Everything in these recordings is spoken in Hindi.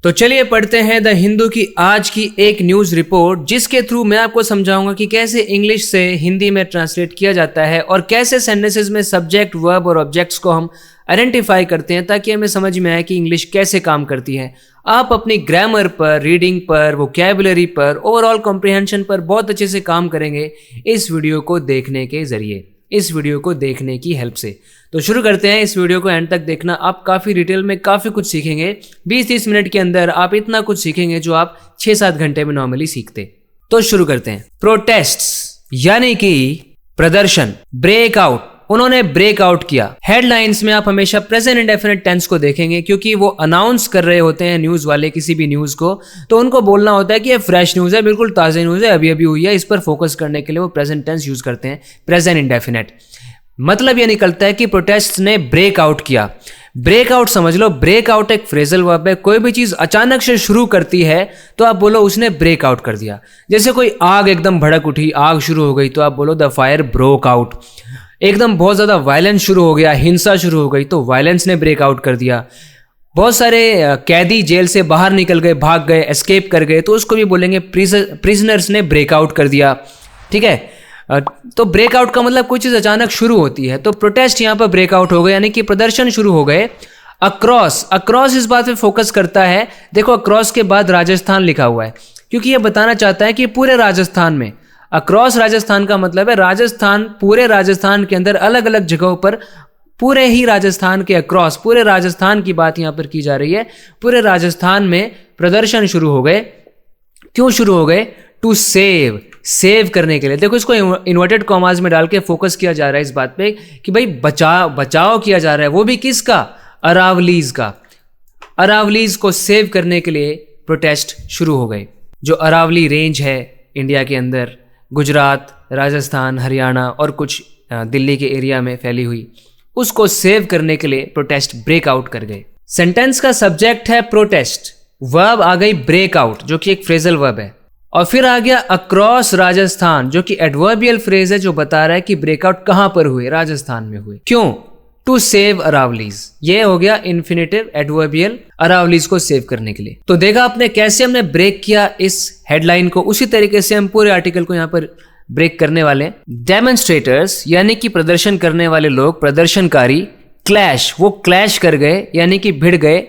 तो चलिए पढ़ते हैं द हिंदू की आज की एक न्यूज़ रिपोर्ट, जिसके थ्रू मैं आपको समझाऊंगा कि कैसे इंग्लिश से हिंदी में ट्रांसलेट किया जाता है और कैसे सेंटेंसेस में सब्जेक्ट, वर्ब और ऑब्जेक्ट्स को हम आइडेंटिफाई करते हैं ताकि हमें समझ में आए कि इंग्लिश कैसे काम करती है। आप अपनी ग्रामर पर, रीडिंग पर, वोकैबुलरी पर, ओवरऑल कॉम्प्रिहेंशन पर बहुत अच्छे से काम करेंगे इस वीडियो को देखने के ज़रिए, इस वीडियो को देखने की हेल्प से। तो शुरू करते हैं। इस वीडियो को एंड तक देखना, आप काफ़ी डिटेल में काफ़ी कुछ सीखेंगे। 20-30 मिनट के अंदर आप इतना कुछ सीखेंगे जो आप 6-7 घंटे में नॉर्मली सीखते। तो शुरू करते हैं। प्रोटेस्ट्स यानी कि प्रदर्शन, ब्रेकआउट, उन्होंने ब्रेकआउट किया। हेडलाइंस में आप हमेशा प्रेजेंट इंडेफिनिट टेंस को देखेंगे क्योंकि वो अनाउंस कर रहे होते हैं न्यूज़ वाले किसी भी न्यूज़ को, तो उनको बोलना होता है कि ये फ्रेश न्यूज़ है, बिल्कुल ताज़ा न्यूज़ है, अभी अभी हुई है। इस पर फोकस करने के लिए वो प्रेजेंट टेंस यूज़ करते हैं, प्रेजेंट इंडेफिनिट। मतलब ये निकलता है कि प्रोटेस्ट ने ब्रेकआउट किया। ब्रेकआउट समझ लो, ब्रेकआउट एक फ्रेजल वर्ब है। कोई भी चीज़ अचानक से शुरू करती है तो आप बोलो उसने ब्रेकआउट कर दिया। जैसे कोई आग एकदम भड़क उठी, आग शुरू हो गई, तो आप बोलो द फायर ब्रोक आउट। एकदम बहुत ज़्यादा वायलेंस शुरू हो गया, हिंसा शुरू हो गई, तो वायलेंस ने ब्रेकआउट कर दिया। बहुत सारे कैदी जेल से बाहर निकल गए, भाग गए, एस्केप कर गए, तो उसको भी बोलेंगे प्रिजनर्स ने ब्रेकआउट कर दिया। ठीक है, तो ब्रेकआउट का मतलब कोई चीज़ अचानक शुरू होती है। तो प्रोटेस्ट यहाँ पर ब्रेकआउट हो गए, यानी कि प्रदर्शन शुरू हो गए। अक्रॉस इस बात पे फोकस करता है। देखो, अक्रॉस के बाद राजस्थान लिखा हुआ है क्योंकि ये बताना चाहता है कि पूरे राजस्थान में, अक्रॉस राजस्थान का मतलब है राजस्थान, पूरे राजस्थान के अंदर अलग अलग जगहों पर, पूरे ही राजस्थान के अक्रॉस, पूरे राजस्थान की बात यहाँ पर की जा रही है। पूरे राजस्थान में प्रदर्शन शुरू हो गए। क्यों शुरू हो गए? टू सेव करने के लिए। देखो, इसको इन्वर्टेड कॉमास में डाल के फोकस किया जा रहा है इस बात पे कि भाई बचाव किया जा रहा है। वो भी किसका? अरावलीज का। अरावलीज को सेव करने के लिए प्रोटेस्ट शुरू हो गए। जो अरावली रेंज है इंडिया के अंदर, गुजरात, राजस्थान, हरियाणा और कुछ दिल्ली के एरिया में फैली हुई, उसको सेव करने के लिए प्रोटेस्ट ब्रेकआउट कर गए। सेंटेंस का सब्जेक्ट है प्रोटेस्ट, वर्ब आ गई ब्रेकआउट जो कि एक फ्रेजल वर्ब है, और फिर आ गया अक्रॉस राजस्थान जो कि एडवर्बियल फ्रेज है जो बता रहा है कि ब्रेकआउट कहां पर हुए, राजस्थान में हुए। क्यों? To save Aravallis. ये हो गया इन्फिनेटिव एडवर्बियल, अरावलीज को सेव करने के लिए। तो देखा आपने कैसे हमने ब्रेक किया इस हेडलाइन को, उसी तरीके से हम पूरे आर्टिकल को यहां पर ब्रेक करने वाले। डेमोन्स्ट्रेटर्स यानी कि प्रदर्शन करने वाले लोग, प्रदर्शनकारी। क्लैश, वो क्लैश कर गए यानी कि भिड़ गए,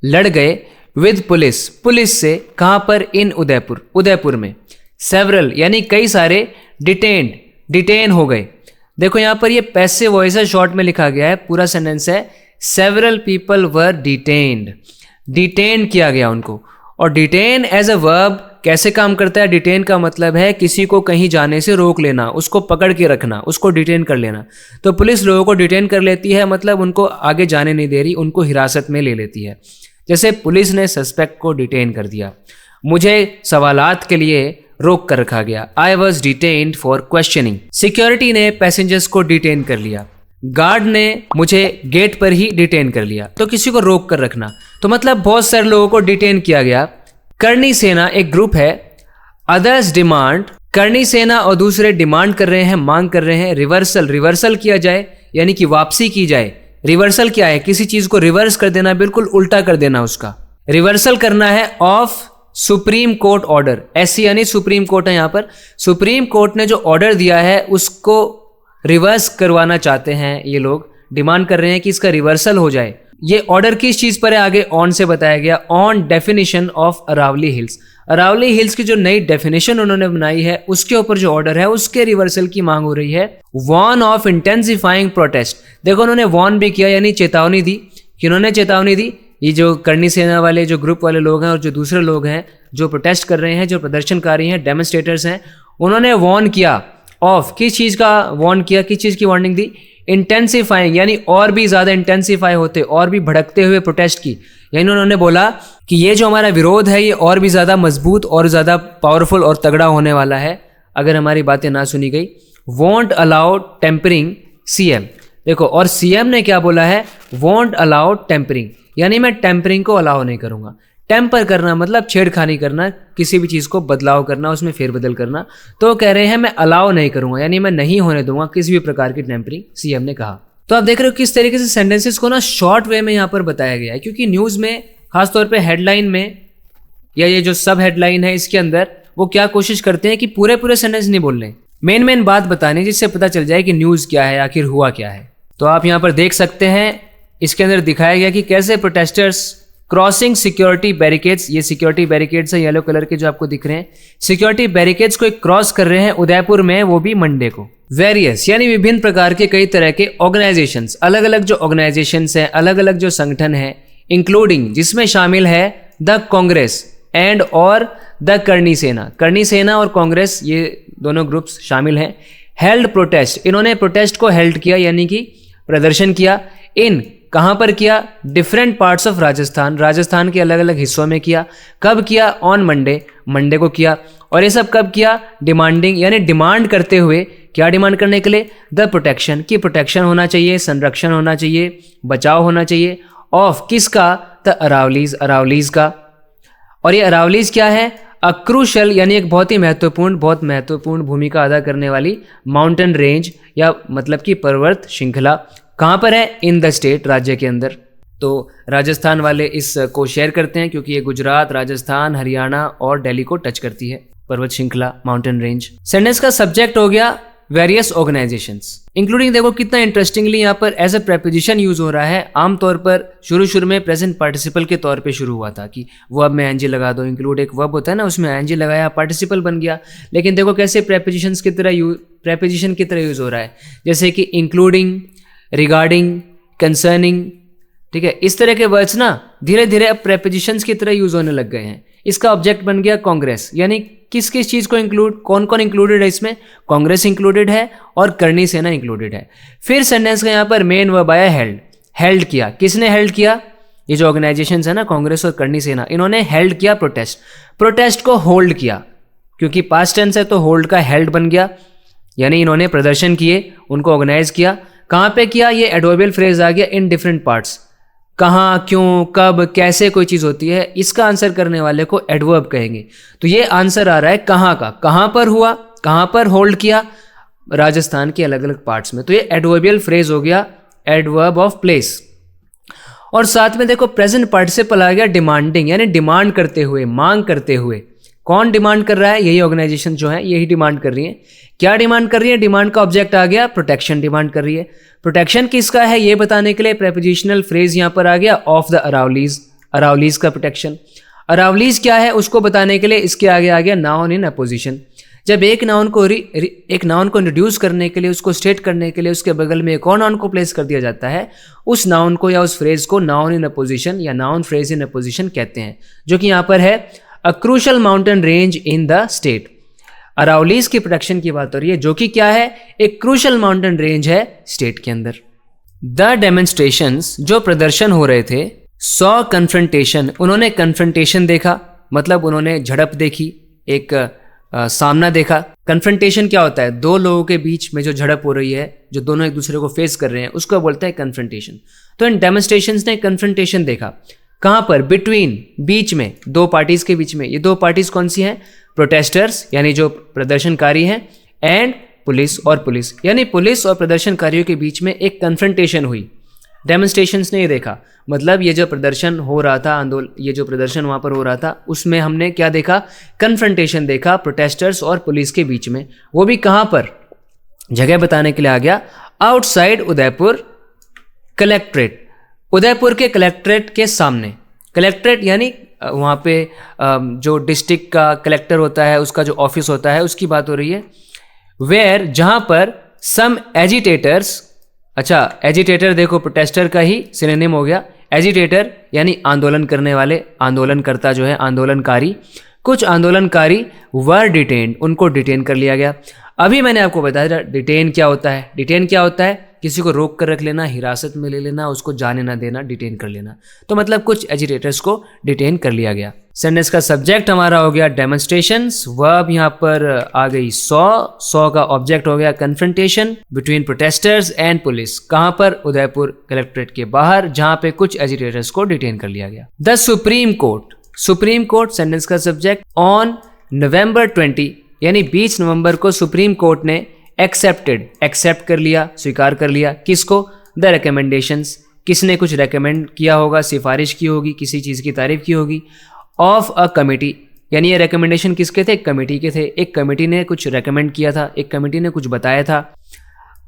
लड़ गए विद पुलिस से। कहां पर? इन उदयपुर में। सेवरल यानी कई सारे। डिटेन हो गए। देखो यहां पर ये पैसिव वॉइस है, शॉर्ट में लिखा गया है, पूरा सेंटेंस है सेवरल पीपल वर डिटेन किया गया उनको। और डिटेन एज अ वर्ब कैसे काम करता है? डिटेन का मतलब है किसी को कहीं जाने से रोक लेना, उसको पकड़ के रखना, उसको डिटेन कर लेना। तो पुलिस लोगों को डिटेन कर लेती है, मतलब उनको आगे जाने नहीं दे रही, उनको हिरासत में ले लेती है। जैसे पुलिस ने सस्पेक्ट को डिटेन कर दिया, मुझे सवालात के लिए रोक कर रखा गया। I was detained for questioning. Security ने पैसेंजर्स को डिटेन कर लिया। गार्ड ने मुझे गेट पर ही डिटेन कर लिया। तो किसी को रोक कर रखना, तो मतलब बहुत सारे लोगों को डिटेन किया गया। करनी सेना एक ग्रुप है। अदर्स डिमांड, करनी सेना और दूसरे डिमांड कर रहे हैं, मांग कर रहे हैं रिवर्सल किया जाए, यानी कि वापसी की जाए। रिवर्सल क्या है? किसी चीज को रिवर्स कर देना, बिल्कुल उल्टा कर देना उसका। रिवर्सल करना है ऑफ सुप्रीम कोर्ट ऑर्डर। ऐसी यानी सुप्रीम कोर्ट है, यहां पर सुप्रीम कोर्ट ने जो ऑर्डर दिया है उसको रिवर्स करवाना चाहते हैं ये लोग, डिमांड कर रहे हैं कि इसका रिवर्सल हो जाए। ये ऑर्डर किस चीज पर है? आगे ऑन से बताया गया, on definition of Aravalli hills. Aravalli hills की जो नई डेफिनेशन उन्होंने बनाई है उसके ऊपर जो ऑर्डर है उसके रिवर्सल की मांग हो रही है। Warn of intensifying protest. देखो उन्होंने वॉर्न भी किया, यानी चेतावनी दी। किन्होंने चेतावनी दी? ये जो करनी सेना वाले जो ग्रुप वाले लोग हैं और जो दूसरे लोग हैं जो प्रोटेस्ट कर रहे हैं, जो प्रदर्शनकारी हैं, डेमोन्स्ट्रेटर्स हैं, उन्होंने वॉर्न किया ऑफ, किस चीज़ का वॉर्न किया, किस चीज़ की वार्निंग दी? इंटेंसिफाइंग, यानी और भी ज़्यादा इंटेंसिफाई होते, और भी भड़कते हुए प्रोटेस्ट की। यानी उन्होंने बोला कि ये जो हमारा विरोध है ये और भी ज़्यादा मजबूत और ज़्यादा पावरफुल और तगड़ा होने वाला है अगर हमारी बातें ना सुनी गई। Won't allow tampering CM. देखो, और सीएम ने क्या बोला है? वॉन्ट अलाउ टेम्परिंग, यानी मैं टेम्परिंग को अलाउ नहीं करूँगा। टेम्पर करना मतलब छेड़खानी करना, किसी भी चीज़ को बदलाव करना, उसमें फेरबदल करना। तो कह रहे हैं मैं अलाउ नहीं करूँगा, यानी मैं नहीं होने दूंगा किसी भी प्रकार की टेम्परिंग, सीएम ने कहा। तो आप देख रहे हो किस तरीके से सेंटेंसेस को ना शॉर्ट वे में यहाँ पर बताया गया है, क्योंकि न्यूज़ में खासतौर पे हेडलाइन में या ये जो सब हेडलाइन है इसके अंदर वो क्या कोशिश करते हैं कि पूरे पूरे सेंटेंस नहीं बोलने, मेन बात बतानी जिससे पता चल जाए कि न्यूज़ क्या है, आखिर हुआ क्या है। तो आप यहाँ पर देख सकते हैं इसके अंदर दिखाया गया कि कैसे प्रोटेस्टर्स क्रॉसिंग सिक्योरिटी बैरिकेड्स, ये सिक्योरिटी बैरिकेड्स है येलो कलर के जो आपको दिख रहे हैं, सिक्योरिटी बैरिकेड्स को एक क्रॉस कर रहे हैं उदयपुर में, वो भी मंडे को। वेरियस यानी विभिन्न प्रकार के कई तरह के ऑर्गेनाइजेशंस, अलग अलग जो ऑर्गेनाइजेशंस हैं, अलग अलग जो संगठन हैं, इंक्लूडिंग जिसमें शामिल है द कांग्रेस एंड और द करनी सेना। करनी सेना और कांग्रेस ये दोनों ग्रुप्स शामिल हैं। हेल्ड प्रोटेस्ट, इन्होंने प्रोटेस्ट को हेल्ड किया यानी कि प्रदर्शन किया। इन कहाँ पर किया? Different parts of Rajasthan, Rajasthan के अलग अलग हिस्सों में किया। कब किया? ऑन मंडे, मंडे को किया। और ये सब कब किया? डिमांडिंग यानी डिमांड करते हुए, क्या डिमांड करने के लिए? द प्रोटेक्शन, की प्रोटेक्शन होना चाहिए, संरक्षण होना चाहिए, बचाव होना चाहिए। ऑफ किसका? द अरावलीज, अरावलीज का। और ये अरावलीज क्या है? अक्रूशल यानी एक बहुत महत्वपूर्ण भूमिका अदा करने वाली माउंटेन रेंज या मतलब कि पर्वत श्रृंखला। कहाँ पर है? इन द स्टेट, राज्य के अंदर। तो राजस्थान वाले इस को शेयर करते हैं क्योंकि ये गुजरात, राजस्थान, हरियाणा और दिल्ली को टच करती है पर्वत श्रृंखला, माउंटेन रेंज। सेंटेंस का सब्जेक्ट हो गया वेरियस ऑर्गेनाइजेशंस इंक्लूडिंग। देखो कितना इंटरेस्टिंगली यहाँ पर एज अ प्रेपोजिशन यूज हो रहा है। आमतौर पर शुरू में प्रेजेंट पार्टिसिपल के तौर पे शुरू हुआ था कि वर्ब में एनजी लगा दो, इंक्लूड एक वर्ब होता है ना, उसमें एनजी लगाया, पार्टिसिपल बन गया। लेकिन देखो कैसे प्रेपोजिशन की तरह यूज हो रहा है, जैसे कि इंक्लूडिंग, रिगार्डिंग, कंसर्निंग, ठीक है। इस तरह के वर्ड्स ना धीरे धीरे अब प्रेपोजिशंस की तरह यूज होने लग गए हैं। इसका ऑब्जेक्ट बन गया कांग्रेस, यानी किस किस चीज को इंक्लूड, कौन कौन इंक्लूडेड है इसमें? कांग्रेस इंक्लूडेड है और करनी सेना इंक्लूडेड है। फिर सेंटेंस का यहाँ पर मेन वर्ब आया हेल्ड, हेल्ड किया। किसने हेल्ड किया? ये जो ऑर्गेनाइजेशंस है ना, कांग्रेस और करनी सेना, इन्होंने हेल्ड किया प्रोटेस्ट, प्रोटेस्ट को होल्ड किया, क्योंकि पास्ट टेंस है तो होल्ड का हेल्ड बन गया, यानी इन्होंने प्रदर्शन किए, उनको ऑर्गेनाइज किया। कहाँ पे किया? ये एडवर्बियल फ्रेज आ गया, इन डिफरेंट पार्ट्स। कहाँ, क्यों, कब, कैसे कोई चीज़ होती है, इसका आंसर करने वाले को एडवर्ब कहेंगे। तो ये आंसर आ रहा है कहाँ का, कहाँ पर हुआ, कहाँ पर होल्ड किया? राजस्थान के अलग अलग पार्ट्स में। तो ये एडवर्बियल फ्रेज हो गया, एडवर्ब ऑफ प्लेस। और साथ में देखो प्रेजेंट पार्टिसिपल आ गया डिमांडिंग, यानी डिमांड करते हुए, मांग करते हुए। कौन डिमांड कर रहा है? यही ऑर्गेनाइजेशन जो है यही डिमांड कर रही है। क्या डिमांड कर रही है? डिमांड का ऑब्जेक्ट आ गया प्रोटेक्शन, डिमांड कर रही है। प्रोटेक्शन किसका है ये बताने के लिए प्रेपोजिशनल फ्रेज यहां पर आ गया ऑफ द अरावलीज, अरावलीज का प्रोटेक्शन। अरावलीज क्या है उसको बताने के लिए इसके आगे आ गया नाउन इन अपोजिशन। जब एक नाउन को इंट्रोड्यूस करने के लिए, उसको स्टेट करने के लिए उसके बगल में एक और नाउन को प्लेस कर दिया जाता है, उस नाउन को या उस फ्रेज को नाउन इन अपोजिशन या नाउन फ्रेज इन अपोजिशन कहते हैं, जो कि यहां पर है a crucial mountain range in the state. Aravallis की प्रोटेक्शन की बात हो रही है, जो कि क्या है? एक क्रूशल माउंटेन रेंज है स्टेट के अंदर। द डेमोन्स्ट्रेशंस, जो प्रदर्शन हो रहे थे, सॉ कन्फ्रंटेशन, उन्होंने कन्फ्रंटेशन देखा, मतलब उन्होंने झड़प देखी, एक सामना देखा। कन्फ्रंटेशन क्या होता है? दो लोगों के बीच में जो झड़प हो रही है, जो दोनों एक दूसरे को फेस कर रहे हैं, उसको बोलते हैं कन्फ्रंटेशन। तो इन डेमोन्स्ट्रेशंस ने कन्फ्रंटेशन देखा। कहाँ पर? बिटवीन, बीच में, दो पार्टीज के बीच में। ये दो पार्टीज कौन सी हैं? प्रोटेस्टर्स यानी जो प्रदर्शनकारी हैं, एंड पुलिस, और पुलिस यानी पुलिस और प्रदर्शनकारियों के बीच में एक कन्फ्रंटेशन हुई। डेमोन्स्ट्रेशंस ने ये देखा, मतलब ये जो प्रदर्शन हो रहा था, ये जो प्रदर्शन वहाँ पर हो रहा था, उसमें हमने क्या देखा? कन्फ्रंटेशन देखा प्रोटेस्टर्स और पुलिस के बीच में। वो भी कहाँ पर? जगह बताने के लिए आ गया आउटसाइड उदयपुर कलेक्ट्रेट, उदयपुर के कलेक्ट्रेट के सामने। कलेक्ट्रेट यानी वहाँ पे जो डिस्ट्रिक्ट का कलेक्टर होता है, उसका जो ऑफिस होता है, उसकी बात हो रही है। वेयर, जहाँ पर सम एजिटेटर्स, अच्छा एजिटेटर देखो प्रोटेस्टर का ही सिनोनिम हो गया। एजिटेटर यानी आंदोलन करने वाले, आंदोलनकर्ता जो है, आंदोलनकारी। कुछ आंदोलनकारी वर डिटेन्ड, उनको डिटेन कर लिया गया। अभी मैंने आपको बताया डिटेन क्या होता है। डिटेन क्या होता है? किसी को रोक कर रख लेना, हिरासत में ले लेना, उसको जाने ना देना, डिटेन कर लेना। तो मतलब कुछ एजिटेटर्स को डिटेन कर लिया गया। सेंटेंस का सब्जेक्ट हमारा हो गया डेमोन्स्ट्रेशंस, वर्ब यहाँ पर आ गई सॉ का ऑब्जेक्ट हो गया confrontation between protesters and police. कहाँ पर? उदयपुर कलेक्ट्रेट के बाहर, जहाँ पे कुछ एजिटेटर्स को डिटेन कर लिया गया। The supreme court, supreme court sentence का सब्जेक्ट। ऑन November 20 यानी 20 नवंबर को सुप्रीम कोर्ट ने एक्सेप्ट कर लिया, स्वीकार कर लिया। किसको? द रिकमेंडेशंस, किसने कुछ रेकमेंड किया होगा, सिफारिश की होगी, किसी चीज़ की तारीफ की होगी, ऑफ अ कमिटी, यानी ये रिकमेंडेशन किसके थे, एक कमेटी के थे, एक कमेटी ने कुछ रेकमेंड किया था, एक कमेटी ने कुछ बताया था,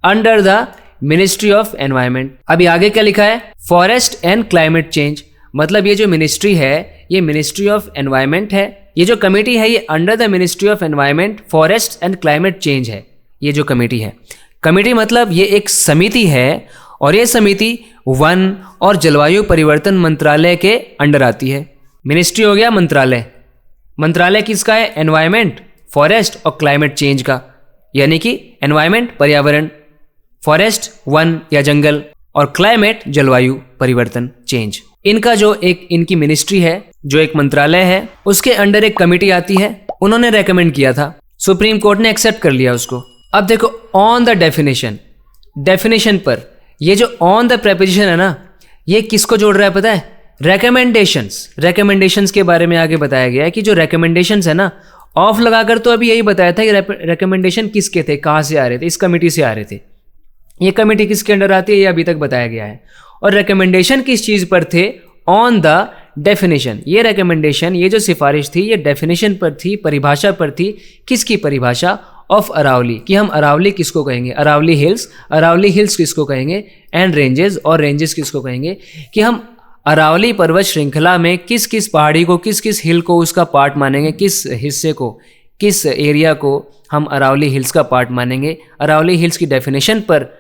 under the ministry of environment. अभी आगे क्या लिखा है, फॉरेस्ट एंड क्लाइमेट चेंज, मतलब ये जो मिनिस्ट्री है ये मिनिस्ट्री ऑफ एनवायरनमेंट है, ये जो कमेटी है ये under the ministry of environment, forest and climate change है। ये जो कमेटी है, कमेटी मतलब ये एक समिति है और ये समिति वन और जलवायु परिवर्तन मंत्रालय के अंडर आती है। मिनिस्ट्री हो गया मंत्रालय, मंत्रालय किसका है, एनवायरनमेंट, फॉरेस्ट और क्लाइमेट चेंज का, यानी कि एनवायरनमेंट पर्यावरण, फॉरेस्ट वन या जंगल और क्लाइमेट जलवायु परिवर्तन चेंज। इनका जो एक इनकी मिनिस्ट्री है, जो एक मंत्रालय है, उसके अंडर एक कमेटी आती है, उन्होंने रेकमेंड किया था, सुप्रीम कोर्ट ने एक्सेप्ट कर लिया उसको। अब देखो ऑन द डेफिनेशन, डेफिनेशन पर ये जो ऑन द प्रेपोजिशन है ना, ये किसको जोड़ रहा है पता है, रेकमेंडेशंस। रेकमेंडेशंस के बारे में आगे बताया गया है कि जो रेकमेंडेशंस है ना, ऑफ लगाकर तो अभी यही बताया था कि रेकमेंडेशन किसके थे, कहाँ से आ रहे थे, इस कमेटी से आ रहे थे। ये कमेटी किसके अंडर आती है ये अभी तक बताया गया है। और रेकमेंडेशन किस चीज़ पर थे, ऑन द डेफिनेशन। ये रेकमेंडेशन, ये जो सिफारिश थी ये डेफिनेशन पर थी, परिभाषा पर थी। किसकी परिभाषा, ऑफ अरावली, कि हम अरावली किसको कहेंगे, अरावली हिल्स किसको कहेंगे, एंड रेंजेस, और रेंजेस किसको कहेंगे, कि हम अरावली पर्वत श्रृंखला में किस किस पहाड़ी को, किस किस हिल को उसका पार्ट मानेंगे, किस हिस्से को, किस एरिया को हम अरावली हिल्स का पार्ट मानेंगे। अरावली हिल्स की डेफिनेशन पर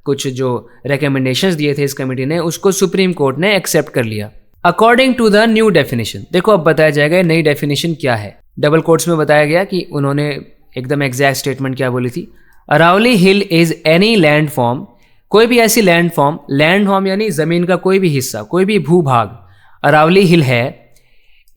कुछ जो रिकमेंडेशंस दिए थे इस कमेटी ने, उसको सुप्रीम कोर्ट ने एक्सेप्ट कर लिया according to the new definition. देखो अब बताया जाएगा नई डेफिनेशन क्या है। डबल कोट्स में बताया गया कि उन्होंने एकदम एग्जैक्ट स्टेटमेंट क्या बोली थी, अरावली हिल इज एनी लैंड फॉर्म, कोई भी ऐसी लैंड फॉर्म यानी जमीन का कोई भी हिस्सा, कोई भी भूभाग अरावली हिल है,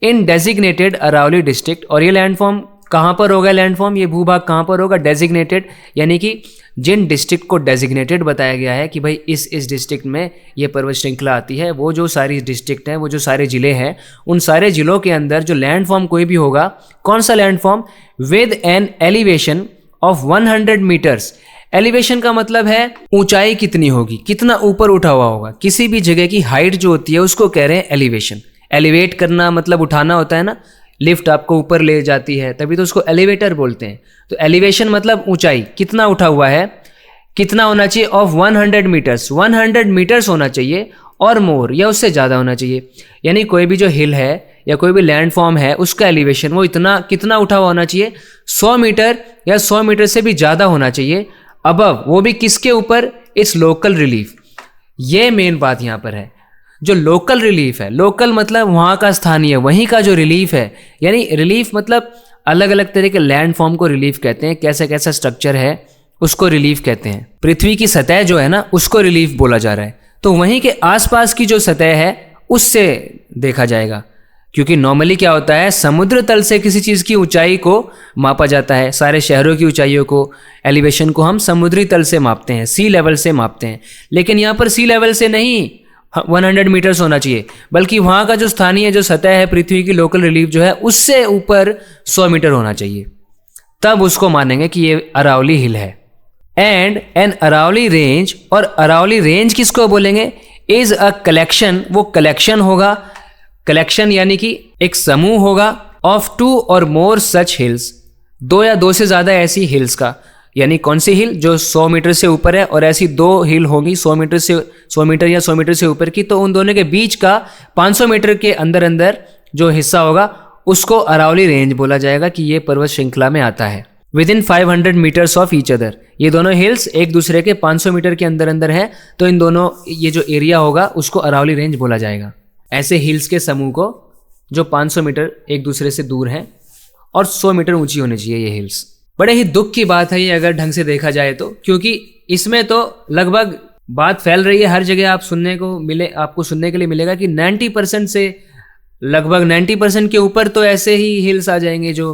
इन डेजिग्नेटेड अरावली डिस्ट्रिक्ट। और ये लैंड फॉर्म कहाँ पर होगा, लैंड फॉर्म ये भूभाग कहाँ पर होगा, डेजिग्नेटेड, यानी कि जिन डिस्ट्रिक्ट को डेजिग्नेटेड बताया गया है कि भाई इस डिस्ट्रिक्ट में ये पर्वत श्रृंखला आती है, वो जो सारी डिस्ट्रिक्ट हैं, वो जो सारे ज़िले हैं, उन सारे ज़िलों के अंदर जो लैंड फॉर्म कोई भी होगा, कौन सा land form, with an elevation of 100 metres. Elevation का मतलब है ऊंचाई कितनी होगी, कितना ऊपर उठा हुआ होगा, किसी भी जगह की हाइट जो होती है उसको कह रहे हैं एलिवेशन। एलिवेट करना मतलब उठाना होता है ना, लिफ्ट आपको ऊपर ले जाती है तभी तो उसको एलिवेटर बोलते हैं। तो एलिवेशन मतलब ऊंचाई, कितना उठा हुआ है, कितना होना चाहिए, ऑफ 100 मीटर्स, 100 मीटर्स होना चाहिए और मोर या उससे ज़्यादा होना चाहिए। यानी कोई भी जो हिल है या कोई भी लैंड फॉर्म है उसका एलिवेशन वो इतना कितना उठा हुआ होना चाहिए, 100 मीटर या 100 मीटर से भी ज़्यादा होना चाहिए अबव, वो भी किसके ऊपर, इस लोकल रिलीफ। ये मेन बात यहाँ पर है, जो लोकल रिलीफ है, लोकल मतलब वहाँ का स्थानीय, वहीं का जो रिलीफ है, यानी रिलीफ मतलब अलग अलग तरह के लैंड फॉर्म को रिलीफ कहते हैं, कैसा कैसा स्ट्रक्चर है उसको रिलीफ कहते हैं। पृथ्वी की सतह जो है ना उसको रिलीफ बोला जा रहा है, तो वहीं के आसपास की जो सतह है उससे देखा जाएगा। क्योंकि नॉर्मली क्या होता है, समुद्र तल से किसी चीज़ की ऊंचाई को मापा जाता है, सारे शहरों की ऊंचाइयों को, एलिवेशन को हम समुद्री तल से मापते हैं, सी लेवल से मापते हैं। लेकिन यहाँ पर सी लेवल से नहीं 100 मीटर्स होना चाहिए, बल्कि वहाँ का जो स्थानीय जो सतह है पृथ्वी की, लोकल रिलीफ जो है उससे ऊपर 100 मीटर होना चाहिए, तब उसको मानेंगे कि ये अरावली हिल है। एंड एन अरावली रेंज, और अरावली रेंज किसको बोलेंगे, इज अ कलेक्शन, वो कलेक्शन होगा, कलेक्शन यानी कि एक समूह होगा, ऑफ 2 और मोर सच हिल्स, 2 या 2 से ज़्यादा ऐसी हिल्स का। यानी कौन सी हिल, जो 100 मीटर से ऊपर है, और ऐसी 2 हिल होगी 100 मीटर या 100 मीटर से ऊपर की, तो उन दोनों के बीच का 500 मीटर के अंदर अंदर जो हिस्सा होगा उसको अरावली रेंज बोला जाएगा कि ये पर्वत श्रृंखला में आता है। Within 500 metres of each other, ये दोनों हिल्स एक दूसरे के 500 मीटर के अंदर अंदर है, तो इन दोनों ये जो एरिया होगा उसको अरावली रेंज बोला जाएगा। ऐसे हिल्स के समूह को जो 500 मीटर एक दूसरे से दूर हैं और 100 मीटर ऊंची होनी चाहिए ये हिल्स। बड़े ही दुख की बात है ये अगर ढंग से देखा जाए तो, क्योंकि इसमें तो लगभग बात फैल रही है हर जगह, आपको सुनने के लिए मिलेगा कि 90% से लगभग 90% के ऊपर तो ऐसे ही हिल्स आ जाएंगे जो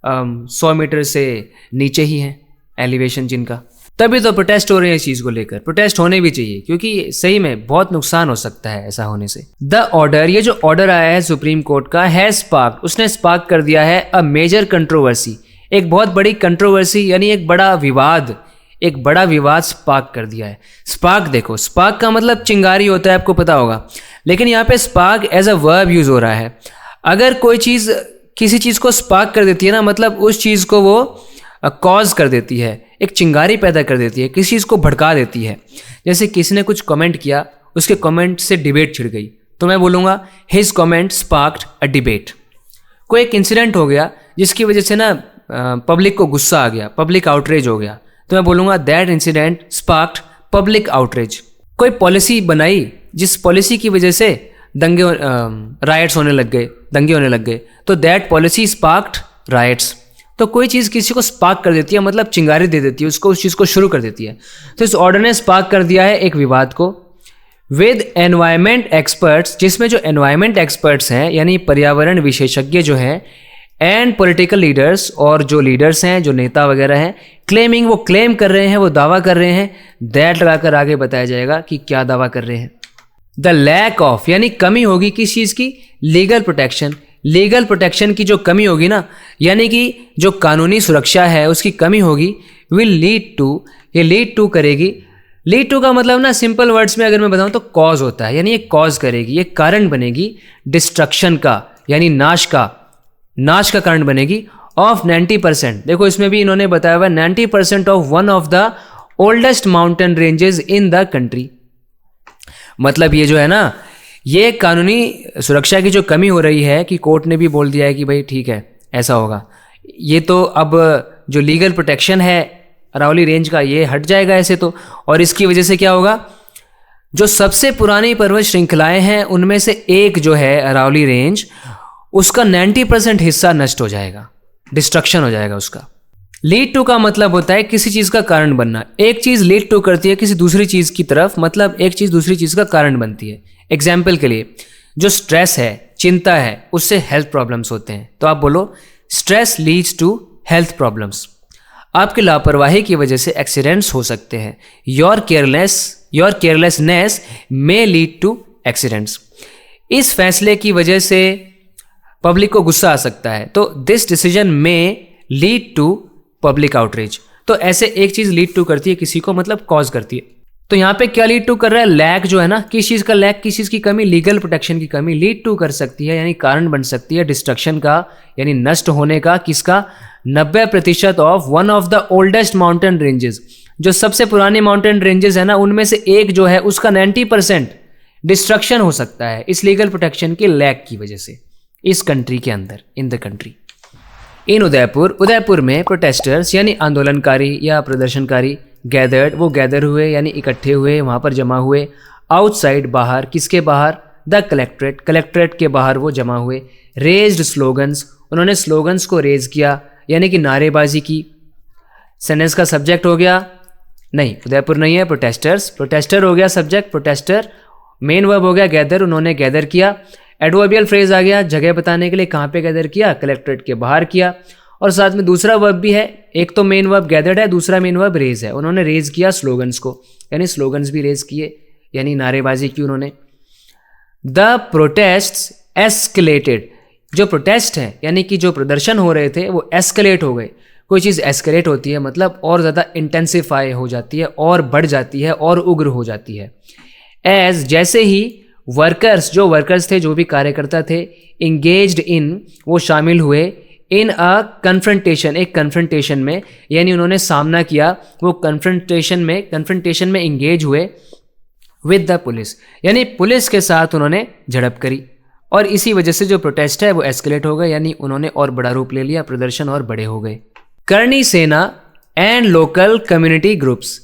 100 मीटर से नीचे ही हैं एलिवेशन जिनका। तभी तो प्रोटेस्ट हो रहे हैं इस चीज़ को लेकर, प्रोटेस्ट होने भी चाहिए क्योंकि सही में बहुत नुकसान हो सकता है ऐसा होने से। द ऑर्डर, ये जो ऑर्डर आया है सुप्रीम कोर्ट का, है स्पार्क, उसने स्पार्क कर दिया है अ मेजर कंट्रोवर्सी, एक बहुत बड़ी कंट्रोवर्सी यानी एक बड़ा विवाद, एक बड़ा विवाद स्पार्क कर दिया है। स्पार्क देखो, स्पार्क का मतलब चिंगारी होता है, आपको पता होगा, लेकिन यहाँ पे spark as a verb use हो रहा है। अगर कोई चीज़ किसी चीज़ को स्पार्क कर देती है ना, मतलब उस चीज़ को वो कॉज कर देती है, एक चिंगारी पैदा कर देती है, किसी चीज़ को भड़का देती है। जैसे किसी ने कुछ कमेंट किया, उसके कमेंट से डिबेट छिड़ गई, तो मैं बोलूँगा his comment sparked a debate. कोई एक इंसिडेंट हो गया जिसकी वजह से ना पब्लिक को गुस्सा आ गया, पब्लिक आउटरेज हो गया, तो मैं बोलूँगा that incident sparked public outrage. कोई पॉलिसी बनाई जिस पॉलिसी की वजह से दंगे राइट्स होने लग गए, दंगे होने लग गए, तो दैट पॉलिसी स्पार्क्ड राइट्स। तो कोई चीज़ किसी को स्पार्क कर देती है, मतलब चिंगारी दे देती है, उसको उस चीज़ को शुरू कर देती है। तो इस ऑर्डर ने स्पार्क कर दिया है एक विवाद को विद एनवायरमेंट एक्सपर्ट्स, जिसमें जो एनवायरमेंट एक्सपर्ट्स हैं यानी पर्यावरण विशेषज्ञ जो हैं, एंड पॉलिटिकल लीडर्स, और जो लीडर्स हैं, जो नेता वगैरह हैं, क्लेमिंग, वो क्लेम कर रहे हैं, वो दावा कर रहे हैं, दैट लगाकर आगे बताया जाएगा कि क्या दावा कर रहे हैं। द लैक ऑफ यानी कमी होगी किस चीज़ की, लीगल प्रोटेक्शन। लीगल प्रोटेक्शन की जो कमी होगी ना, यानी कि जो कानूनी सुरक्षा है उसकी कमी होगी, विल लीड टू, ये लीड टू करेगी। लीड टू का मतलब ना सिंपल वर्ड्स में अगर मैं बताऊं तो कॉज होता है, यानी ये कॉज करेगी, ये कारण बनेगी डिस्ट्रक्शन का, यानी नाश का कारण बनेगी ऑफ 90%। देखो इसमें भी इन्होंने बताया हुआ 90% of one of the oldest mountain ranges in the country. मतलब ये जो है ना, ये कानूनी सुरक्षा की जो कमी हो रही है कि कोर्ट ने भी बोल दिया है कि भाई ठीक है ऐसा होगा, ये तो अब जो लीगल प्रोटेक्शन है अरावली रेंज का ये हट जाएगा ऐसे तो। और इसकी वजह से क्या होगा, जो सबसे पुरानी पर्वत श्रृंखलाएं हैं उनमें से एक जो है अरावली रेंज, उसका 90% हिस्सा नष्ट हो जाएगा, डिस्ट्रक्शन हो जाएगा उसका। लीड टू का मतलब होता है किसी चीज़ का कारण बनना। एक चीज़ लीड टू करती है किसी दूसरी चीज़ की तरफ, मतलब एक चीज़ दूसरी चीज़ का कारण बनती है। एग्जाम्पल के लिए जो स्ट्रेस है, चिंता है, उससे हेल्थ प्रॉब्लम्स होते हैं, तो आप बोलो stress leads to health problems. आपकी लापरवाही की वजह से एक्सीडेंट्स हो सकते हैं, your carelessness may lead to accidents. इस फैसले की वजह से पब्लिक को गुस्सा आ सकता है, तो दिस डिसीजन में लीड टू पब्लिक आउटरीच। तो ऐसे एक चीज लीड टू करती है किसी को, मतलब कॉज करती है। तो यहाँ पे क्या लीड टू कर रहा है, लैक जो है ना, किस चीज का लैक, किस चीज की कमी, लीगल प्रोटेक्शन की कमी लीड टू कर सकती है, यानी कारण बन सकती है डिस्ट्रक्शन का, यानी नष्ट होने का। किसका, 90% of one of the oldest mountain ranges, जो सबसे पुराने माउंटेन रेंजेस है ना, उनमें से एक जो है उसका 90% डिस्ट्रक्शन हो सकता है इस लीगल प्रोटेक्शन के लैक की वजह से इस कंट्री के अंदर, इन द कंट्री। इन उदयपुर में प्रोटेस्टर्स यानी आंदोलनकारी या प्रदर्शनकारी गैदर्ड, वो गैदर हुए यानी इकट्ठे हुए, वहाँ पर जमा हुए। आउटसाइड, बाहर, किसके बाहर, द कलेक्ट्रेट के बाहर वो जमा हुए। रेज्ड स्लोगन्स, उन्होंने स्लोगन्स को रेज किया यानी कि नारेबाजी की। सेंटेंस का सब्जेक्ट हो गया, नहीं उदयपुर नहीं है, प्रोटेस्टर हो गया सब्जेक्ट, प्रोटेस्टर। मेन वर्ब हो गया गैदर, उन्होंने गैदर किया। एडवर्बियल फ्रेज आ गया जगह बताने के लिए, कहाँ पे गैदर किया, कलेक्ट्रेट के बाहर किया। और साथ में दूसरा वर्ब भी है, एक तो मेन वर्ब गैदर्ड है, दूसरा मेन वर्ब रेज है। उन्होंने रेज किया स्लोगन्स को, यानी स्लोगन्स भी रेज किए, यानी नारेबाजी की उन्होंने। द प्रोटेस्ट्स एस्केलेटेड, जो प्रोटेस्ट है यानी कि जो प्रदर्शन हो रहे थे वो एस्केलेट हो गए। कोई चीज़ एस्केलेट होती है मतलब और ज़्यादा इंटेंसिफाई हो जाती है, और बढ़ जाती है, और उग्र हो जाती है। एज, जैसे ही वर्कर्स, जो वर्कर्स थे, जो भी कार्यकर्ता थे, इंगेज्ड इन, वो शामिल हुए, इन अ कन्फ्रंटेशन, एक कन्फ्रंटेशन में, यानी उन्होंने सामना किया, वो कन्फ्रंटेशन में इंगेज हुए विद द पुलिस, यानी पुलिस के साथ उन्होंने झड़प करी। और इसी वजह से जो प्रोटेस्ट है वो एस्केलेट हो गए, यानी उन्होंने और बड़ा रूप ले लिया, प्रदर्शन और बड़े हो गए। करनी सेना एंड लोकल कम्युनिटी ग्रुप्स,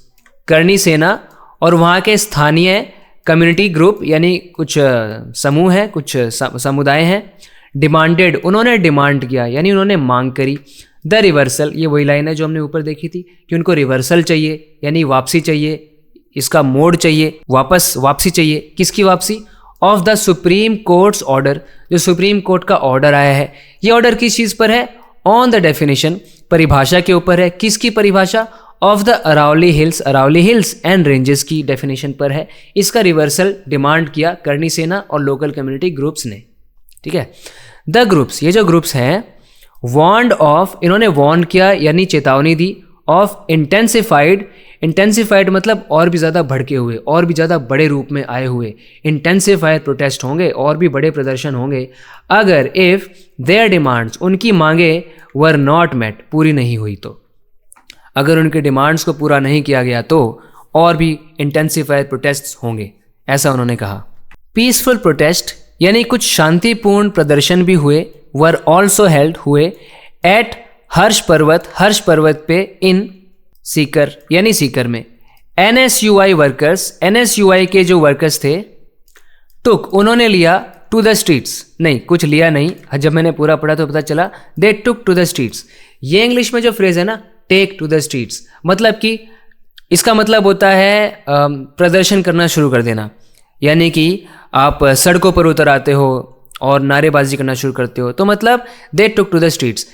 करनी सेना और वहाँ के स्थानीय कम्युनिटी ग्रुप यानी कुछ समूह हैं, कुछ समुदाय हैं। डिमांडेड, उन्होंने डिमांड किया यानी उन्होंने मांग करी। द रिवर्सल, ये वही लाइन है जो हमने ऊपर देखी थी कि उनको रिवर्सल चाहिए यानी वापसी चाहिए, इसका मोड चाहिए, वापसी चाहिए। किसकी वापसी, of the supreme courts order, जो सुप्रीम कोर्ट का ऑर्डर आया है। ये ऑर्डर किस चीज़ पर है, ऑन द डेफिनेशन, परिभाषा के ऊपर है। किसकी परिभाषा, of the Aravalli hills and ranges की डेफिनेशन पर है। इसका रिवर्सल डिमांड किया करनी सेना और लोकल कम्युनिटी ग्रुप्स ने, ठीक है। द ग्रुप्स, ये जो ग्रुप्स हैं, वार्नड ऑफ, इन्होंने वार्न किया यानी चेतावनी दी, ऑफ इंटेंसिफाइड मतलब और भी ज़्यादा भड़के हुए, और भी ज़्यादा बड़े रूप में आए हुए इंटेंसिफाइड प्रोटेस्ट होंगे, और भी बड़े प्रदर्शन होंगे अगर इफ़ देयर डिमांड्स, उनकी मांगे वर नॉट मेट, पूरी नहीं हुई तो। अगर उनके डिमांड्स को पूरा नहीं किया गया तो और भी इंटेंसिफाइड प्रोटेस्ट्स होंगे, ऐसा उन्होंने कहा। पीसफुल प्रोटेस्ट यानी कुछ शांतिपूर्ण प्रदर्शन भी हुए, वर ऑल्सो हेल्ड, हुए एट हर्ष पर्वत पे इन सीकर यानी सीकर में। NSUI वर्कर्स, NSUI के जो वर्कर्स थे, टुक उन्होंने लिया, टू द स्ट्रीट्स, नहीं कुछ लिया नहीं, जब मैंने पूरा पढ़ा तो पता चला दे टुक टू द स्ट्रीट्स। ये इंग्लिश में जो फ्रेज है ना टेक टू द स्ट्रीट्स, मतलब कि इसका मतलब होता है प्रदर्शन करना शुरू कर देना, यानी कि आप सड़कों पर उतर आते हो और नारेबाजी करना शुरू करते हो, तो मतलब दे टुक टू द स्ट्रीट्स।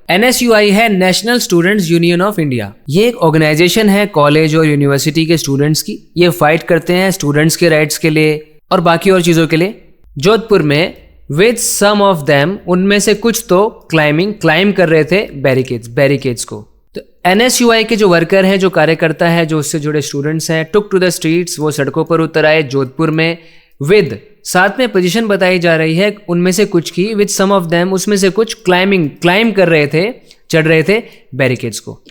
NSUI है national students union of India. ये एक ऑर्गेनाइजेशन है कॉलेज और यूनिवर्सिटी के स्टूडेंट्स की। ये फाइट करते हैं स्टूडेंट्स के राइट्स के लिए और बाकी और चीज़ों के लिए। जोधपुर में विद सम ऑफ देम, उनमें से कुछ तो क्लाइम कर रहे थे बैरिकेड्स को। तो NSUI के जो वर्कर हैं, जो कार्यकर्ता है, जो उससे जुड़े स्टूडेंट्स हैं, टुक टू द स्ट्रीट्स, वो सड़कों पर उतर आए जोधपुर में। विद, साथ में पोजीशन बताई जा रही है, उनमें से कुछ की, विद सम ऑफ देम, उसमें से कुछ क्लाइम कर रहे थे, चढ़ रहे थे बैरिकेड्स को।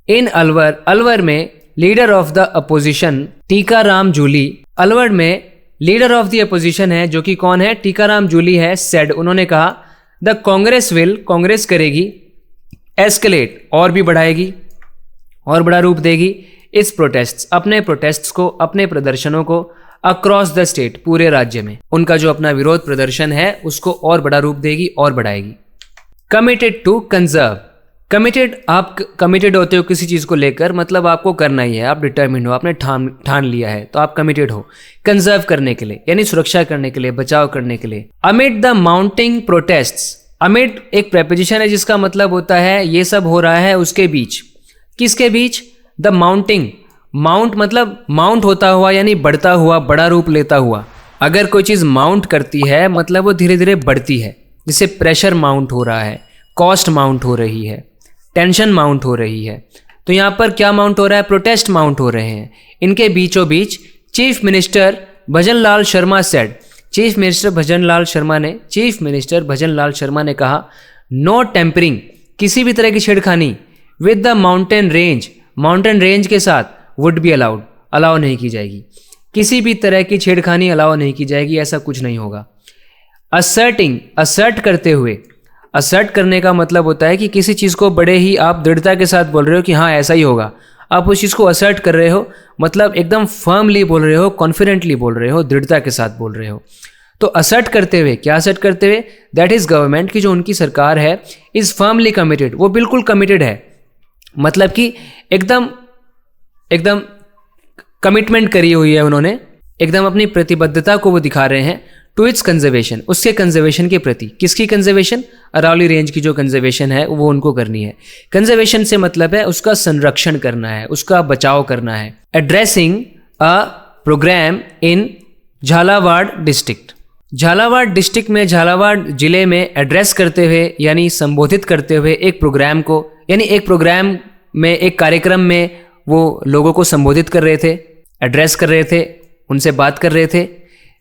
इन अलवर में leader of the opposition Tikaram Jully, Alwar में लीडर ऑफ द अपोजिशन है जो कि कौन है, टीकाराम जूली है, सेड, उन्होंने कहा द कांग्रेस करेगी एस्केलेट, और भी बढ़ाएगी और बड़ा रूप देगी, इस प्रोटेस्ट्स, अपने प्रोटेस्ट्स को, अपने प्रदर्शनों को अक्रॉस द स्टेट, पूरे राज्य में उनका जो अपना विरोध प्रदर्शन है उसको और बड़ा रूप देगी और बढ़ाएगी। कमिटेड टू कंजर्व, आप कमिटेड होते हो किसी चीज़ को लेकर, मतलब आपको करना ही है, आप डिटर्मिन्ड हो, आपने ठान लिया है, तो आप कमिटेड हो कंजर्व करने के लिए, यानी सुरक्षा करने के लिए, बचाव करने के लिए। Amid the mounting protests, amid एक प्रेपोजिशन है जिसका मतलब होता है ये सब हो रहा है उसके बीच। किसके बीच? द माउंटिंग, माउंट मतलब माउंट होता हुआ, यानी बढ़ता हुआ, बड़ा रूप लेता हुआ। अगर कोई चीज़ माउंट करती है मतलब वो धीरे धीरे बढ़ती है, जैसे प्रेशर माउंट हो रहा है, कॉस्ट माउंट हो रही है, टेंशन माउंट हो रही है। तो यहाँ पर क्या माउंट हो रहा है? प्रोटेस्ट माउंट हो रहे हैं। इनके बीचों बीच chief minister Bhajanlal Sharma said, chief minister Bhajanlal Sharma ने कहा नो टेम्परिंग, किसी भी तरह की छेड़खानी, विद द माउंटेन रेंज के साथ, वुड बी अलाउड, अलाउ नहीं की जाएगी, किसी भी तरह की छेड़खानी अलाउ नहीं की जाएगी, ऐसा कुछ नहीं होगा। असर्ट करने का मतलब होता है कि किसी चीज़ को बड़े ही आप दृढ़ता के साथ बोल रहे हो कि हाँ ऐसा ही होगा, आप उस चीज़ को असर्ट कर रहे हो, मतलब एकदम फर्मली बोल रहे हो, कॉन्फिडेंटली बोल रहे हो, दृढ़ता के साथ बोल रहे हो। तो असर्ट करते हुए, क्या असर्ट करते हुए? दैट इज़ गवर्नमेंट की जो उनकी सरकार है, इज़ फर्मली कमिटेड, वो बिल्कुल कमिटेड है, मतलब कि एकदम कमिटमेंट करी हुई है उन्होंने, एकदम अपनी प्रतिबद्धता को वो दिखा रहे हैं टू इट्स कंजर्वेशन, उसके कंजर्वेशन के प्रति। किसकी कंजर्वेशन? अरावली रेंज की जो कंजर्वेशन है वो उनको करनी है। कंजर्वेशन से मतलब है उसका संरक्षण करना है, उसका बचाव करना है। एड्रेसिंग अ प्रोग्राम इन झालावाड़ डिस्ट्रिक्ट में, झालावाड़ जिले में एड्रेस करते हुए यानी संबोधित करते हुए एक प्रोग्राम को, यानी एक प्रोग्राम में, एक कार्यक्रम में वो लोगों को संबोधित कर रहे थे, एड्रेस कर रहे थे, उनसे बात कर रहे थे।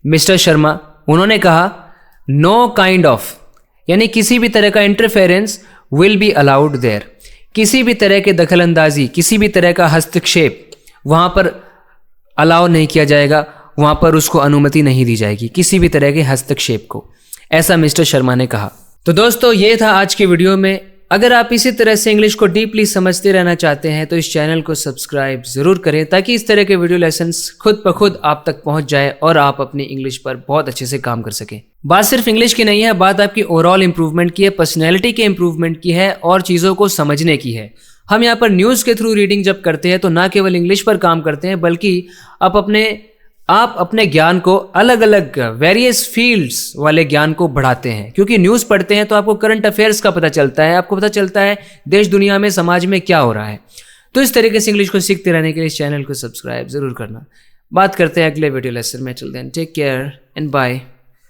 मिस्टर शर्मा, उन्होंने कहा नो काइंड ऑफ, यानी किसी भी तरह का interference will be allowed there, किसी भी तरह के दखलंदाजी, किसी भी तरह का हस्तक्षेप वहाँ पर अलाउ नहीं किया जाएगा, वहाँ पर उसको अनुमति नहीं दी जाएगी, किसी भी तरह के हस्तक्षेप को, ऐसा मिस्टर शर्मा ने कहा। तो दोस्तों ये था आज की वीडियो में। अगर आप इसी तरह से इंग्लिश को डीपली समझते रहना चाहते हैं तो इस चैनल को सब्सक्राइब ज़रूर करें, ताकि इस तरह के वीडियो लेसन्स खुद ब खुद आप तक पहुंच जाए और आप अपनी इंग्लिश पर बहुत अच्छे से काम कर सकें। बात सिर्फ इंग्लिश की नहीं है, बात आपकी ओवरऑल इंप्रूवमेंट की है, पर्सनैलिटी के इंप्रूवमेंट की है और चीज़ों को समझने की है। हम यहाँ पर न्यूज़ के थ्रू रीडिंग जब करते हैं तो ना केवल इंग्लिश पर काम करते हैं, बल्कि आप अपने ज्ञान को अलग अलग वेरियस फील्ड्स वाले ज्ञान को बढ़ाते हैं, क्योंकि न्यूज़ पढ़ते हैं तो आपको करंट अफेयर्स का पता चलता है, आपको पता चलता है देश दुनिया में, समाज में क्या हो रहा है। तो इस तरीके से इंग्लिश को सीखते रहने के लिए इस चैनल को सब्सक्राइब ज़रूर करना। बात करते हैं अगले वीडियो लेसन में। Till then take care and bye.